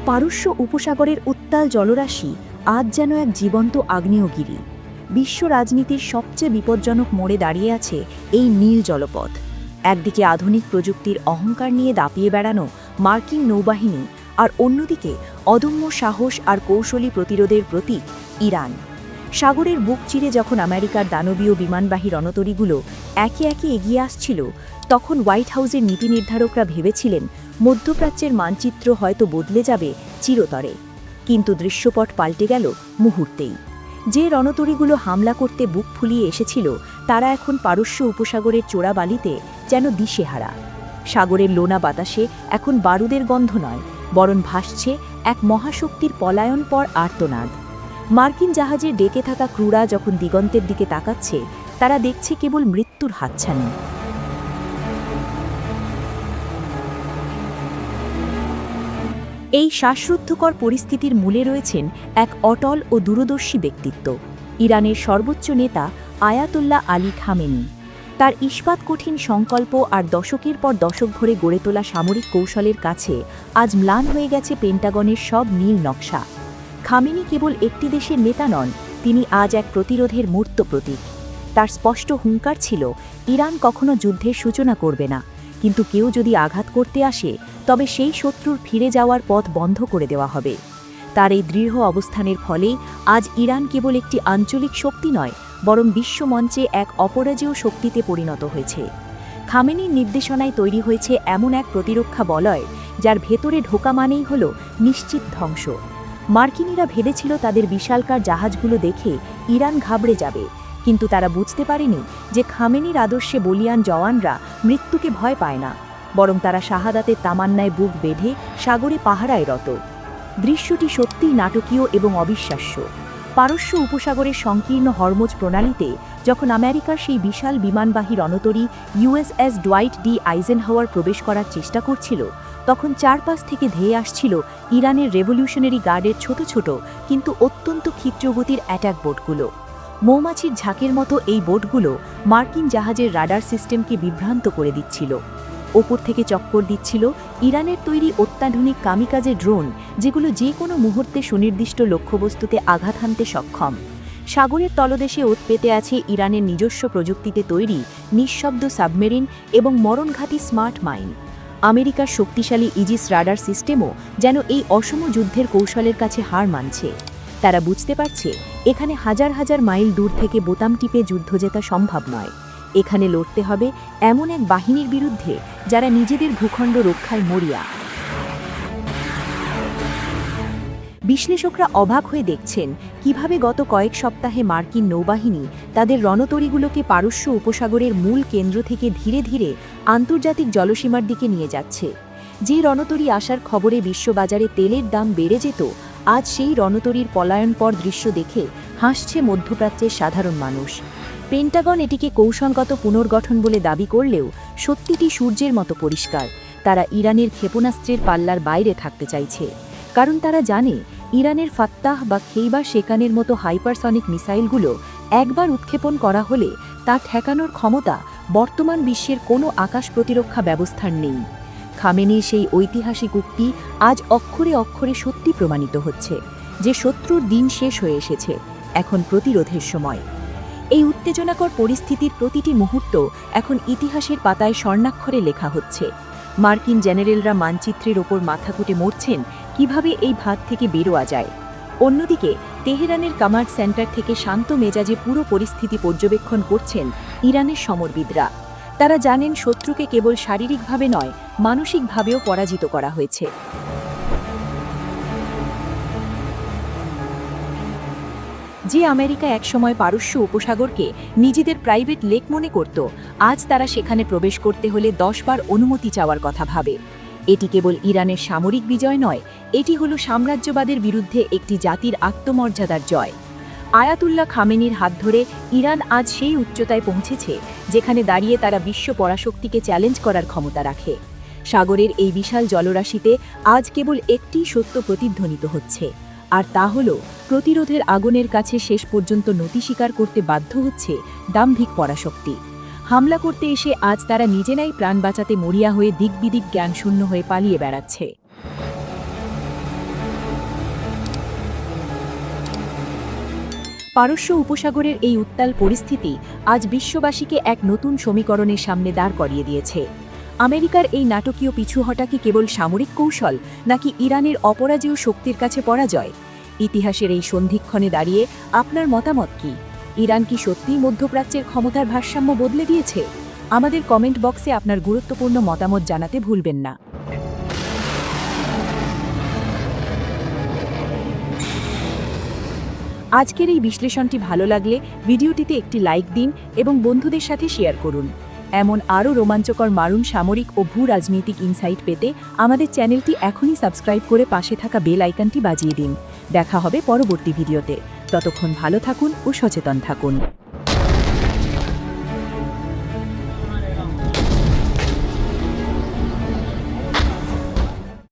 পারস্য উপসাগরের উত্তাল জলরাশি আজ যেন এক জীবন্ত আগ্নেয়গিরি। বিশ্ব রাজনীতির সবচেয়ে বিপজ্জনক মোড়ে দাঁড়িয়ে আছে এই নীল জলপথ। একদিকে আধুনিক প্রযুক্তির অহংকার নিয়ে দাপিয়ে বেড়ানো মার্কিন নৌবাহিনী, আর অন্যদিকে অদম্য সাহস আর কৌশলী প্রতিরোধের প্রতীক ইরান। সাগরের বুক চিরে যখন আমেরিকার দানবীয় বিমানবাহী রণতরীগুলো একে একে এগিয়ে আসছিল, তখন হোয়াইট হাউসের নীতি নির্ধারকরা ভেবেছিলেন মধ্যপ্রাচ্যের মানচিত্র হয়তো বদলে যাবে চিরতরে। কিন্তু দৃশ্যপট পাল্টে গেল মুহূর্তেই। যে রণতরীগুলো হামলা করতে বুক ফুলিয়ে এসেছিল, তারা এখন পারস্য উপসাগরের চোরাবালিতে যেন দিশেহারা। সাগরের লোনা বাতাসে এখন বারুদের গন্ধ নয়, বরং ভাসছে এক মহাশক্তির পলায়ন পর আর্তনাদ। মার্কিন জাহাজের ডেকে থাকা ক্রুরা যখন দিগন্তের দিকে তাকাচ্ছে, তারা দেখছে কেবল মৃত্যুর হাতছানি। এই শ্বাসরুদ্ধকর পরিস্থিতির মূলে রয়েছেন এক অটল ও দূরদর্শী ব্যক্তিত্ব, ইরানের সর্বোচ্চ নেতা আয়াতুল্লাহ আলী খামেনি। তার ইস্পাত কঠিন সংকল্প আর দশকের পর দশক ধরে গড়ে তোলা সামরিক কৌশলের কাছে আজ ম্লান হয়ে গেছে পেন্টাগনের সব নীল নকশা। খামেনি কেবল একটি দেশের নেতা নন, তিনি আজ এক প্রতিরোধের মূর্ত প্রতীক। তার স্পষ্ট হুঙ্কার ছিল, ইরান কখনো যুদ্ধের সূচনা করবে না, কিন্তু কেউ যদি আঘাত করতে আসে তবে সেই শত্রুর ফিরে যাওয়ার পথ বন্ধ করে দেওয়া হবে। তার এই দৃঢ় অবস্থানের ফলেই আজ ইরান কেবল একটি আঞ্চলিক শক্তি নয়, বরং বিশ্বমঞ্চে এক অপরাজেয় শক্তিতে পরিণত হয়েছে। খামেনির নির্দেশনায় তৈরি হয়েছে এমন এক প্রতিরক্ষা বলয়, যার ভেতরে ঢোকা মানেই হল নিশ্চিত ধ্বংস। মার্কিনিরা ভেবেছিল তাদের বিশালকার জাহাজগুলো দেখে ইরান ঘাবড়ে যাবে, কিন্তু তারা বুঝতে পারেনি যে খামেনির আদর্শে বলিয়ান জওয়ানরা মৃত্যুকে ভয় পায় না, বরং তারা শাহাদাতের তামান্নায় বুক বেঁধে সাগরে পাহারায় রত। দৃশ্যটি সত্যিই নাটকীয় এবং অবিশ্বাস্য। পারস্য উপসাগরের সংকীর্ণ হরমুজ প্রণালীতে যখন আমেরিকার সেই বিশাল বিমানবাহী রণতরী ইউএসএস ডোয়াইট ডি আইজেনহাওয়ার প্রবেশ করার চেষ্টা করছিল, তখন চারপাশ থেকে ধেয়ে আসছিল ইরানের রেভলিউশনারি গার্ডের ছোট ছোট কিন্তু অত্যন্ত ক্ষিপ্রগতির অ্যাটাক বোটগুলো। মৌমাছির ঝাঁকের মতো এই বোটগুলো মার্কিন জাহাজের রাডার সিস্টেমকে বিভ্রান্ত করে দিচ্ছিল। ওপর থেকে চক্কর দিচ্ছিল ইরানের তৈরি অত্যাধুনিক কামিকাজে ড্রোন, যেগুলো যে কোনো মুহূর্তে সুনির্দিষ্ট লক্ষ্যবস্তুতে আঘাত হানতে সক্ষম। সাগরের তলদেশে ওত পেতে আছে ইরানের নিজস্ব প্রযুক্তিতে তৈরি নিঃশব্দ সাবমেরিন এবং মরণঘাতী স্মার্ট মাইন। আমেরিকার শক্তিশালী ইজিস রাডার সিস্টেমও যেন এই অসম যুদ্ধের কৌশলের কাছে হার মানছে। তারা বুঝতে পারছে এখানে হাজার হাজার মাইল দূর থেকে বোতাম টিপে যুদ্ধ জেতা সম্ভব নয়। এখানে লড়তে হবে এমন এক বাহিনীর বিরুদ্ধে যারা নিজেদের ভূখণ্ড রক্ষায় মরিয়া। বিশ্লেষকরা অবাক হয়ে দেখছেন কিভাবে গত কয়েক সপ্তাহে মার্কিন নৌবাহিনী তাদের রণতরীগুলোকে পারস্য উপসাগরের মূল কেন্দ্র থেকে ধীরে ধীরে আন্তর্জাতিক জলসীমার দিকে নিয়ে যাচ্ছে। যে রণতরী আসার খবরে বিশ্ববাজারে তেলের দাম বেড়ে যেত, আজ সেই রণতরীর পলায়নপর দৃশ্য দেখে হাসছে মধ্যপ্রাচ্যের সাধারণ মানুষ। পেন্টাগন এটিকে কৌশলগত পুনর্গঠন বলে দাবি করলেও সত্যিটি সূর্যের মতো পরিষ্কার। তারা ইরানের ক্ষেপণাস্ত্রের পাল্লার বাইরে থাকতে চাইছে, কারণ তারা জানে ইরানের ফাত্তাহ বা খেইবার শেকানের মতো হাইপারসনিক মিসাইলগুলো একবার উৎক্ষেপণ করা হলে তা ঠেকানোর ক্ষমতা বর্তমান বিশ্বের কোনো আকাশ প্রতিরক্ষা ব্যবস্থার নেই। খামেনির সেই ঐতিহাসিক উক্তি আজ অক্ষরে অক্ষরে সত্যি প্রমাণিত হচ্ছে যে শত্রুর দিন শেষ হয়ে এসেছে, এখন প্রতিরোধের সময়। এই উত্তেজনাকর পরিস্থিতির প্রতিটি মুহূর্ত এখন ইতিহাসের পাতায় স্বর্ণাক্ষরে লেখা হচ্ছে। মার্কিন জেনারেলরা মানচিত্রের ওপর মাথা কুটে মরছেন কিভাবে এই ভাগ থেকে বেরোয়া যায়। অন্যদিকে তেহরানের কমান্ড সেন্টার থেকে শান্ত মেজাজে পুরো পরিস্থিতি পর্যবেক্ষণ করছেন ইরানের সমরবিদরা। তারা জানেন শত্রুকে কেবল শারীরিকভাবে নয়, মানসিকভাবেও পরাজিত করা হয়েছে। যে আমেরিকা একসময় পারস্য উপসাগরকে নিজেদের প্রাইভেট লেক মনে করত, আজ তারা সেখানে প্রবেশ করতে হলে 10 বার অনুমতি চাওয়ার কথা ভাবে। এটি কেবল ইরানের সামরিক বিজয় নয়, এটি হলো সাম্রাজ্যবাদের বিরুদ্ধে একটি জাতির আত্মমর্যাদার জয়। আয়াতুল্লাহ খামেনির হাত ধরে ইরান আজ সেই উচ্চতায় পৌঁছেছে যেখানে দাঁড়িয়ে তারা বিশ্ব পরাশক্তিকে চ্যালেঞ্জ করার ক্ষমতা রাখে। সাগরের এই বিশাল জলরাশিতে আজ কেবল একটি সত্য প্রতিধ্বনিত হচ্ছে, আর তা হল প্রতিরোধের আগুনের কাছে শেষ পর্যন্ত নতি স্বীকার করতে বাধ্য হচ্ছে দাম্ভিক পরাশক্তি। হামলা করতে এসে আজ তারা নিজেরাই প্রাণ বাঁচাতে মরিয়া হয়ে দিকবিদিক জ্ঞানশূন্য হয়ে পালিয়ে বেড়াচ্ছে। পারস্য উপসাগরের এই উত্তাল পরিস্থিতি আজ বিশ্ববাসীকে এক নতুন সমীকরণের সামনে দাঁড় করিয়ে দিয়েছে। আমেরিকার এই নাটকীয় পিছুহটা কি কেবল সামরিক কৌশল, নাকি ইরানের অপরাজেয় শক্তির কাছে পরাজয়? ইতিহাসের এই সন্ধিক্ষণে দাঁড়িয়ে আপনার মতামত কি? ইরান কি সত্যিই মধ্যপ্রাচ্যের ক্ষমতার ভারসাম্য বদলে দিয়েছে? আমাদের কমেন্ট বক্সে আপনার গুরুত্বপূর্ণ মতামত জানাতে ভুলবেন না। আজকের এই বিশ্লেষণটি ভালো লাগলে ভিডিওটিতে একটি লাইক দিন এবং বন্ধুদের সাথে শেয়ার করুন। এমন আরও রোমাঞ্চকর মারুন সামরিক ও ভূ রাজনৈতিক ইনসাইট পেতে আমাদের চ্যানেলটি এখনই সাবস্ক্রাইব করে পাশে থাকা বেল আইকনটি বাজিয়ে দিন। দেখা হবে পরবর্তী ভিডিওতে। ততক্ষণ ভালো থাকুন ও সচেতন থাকুন।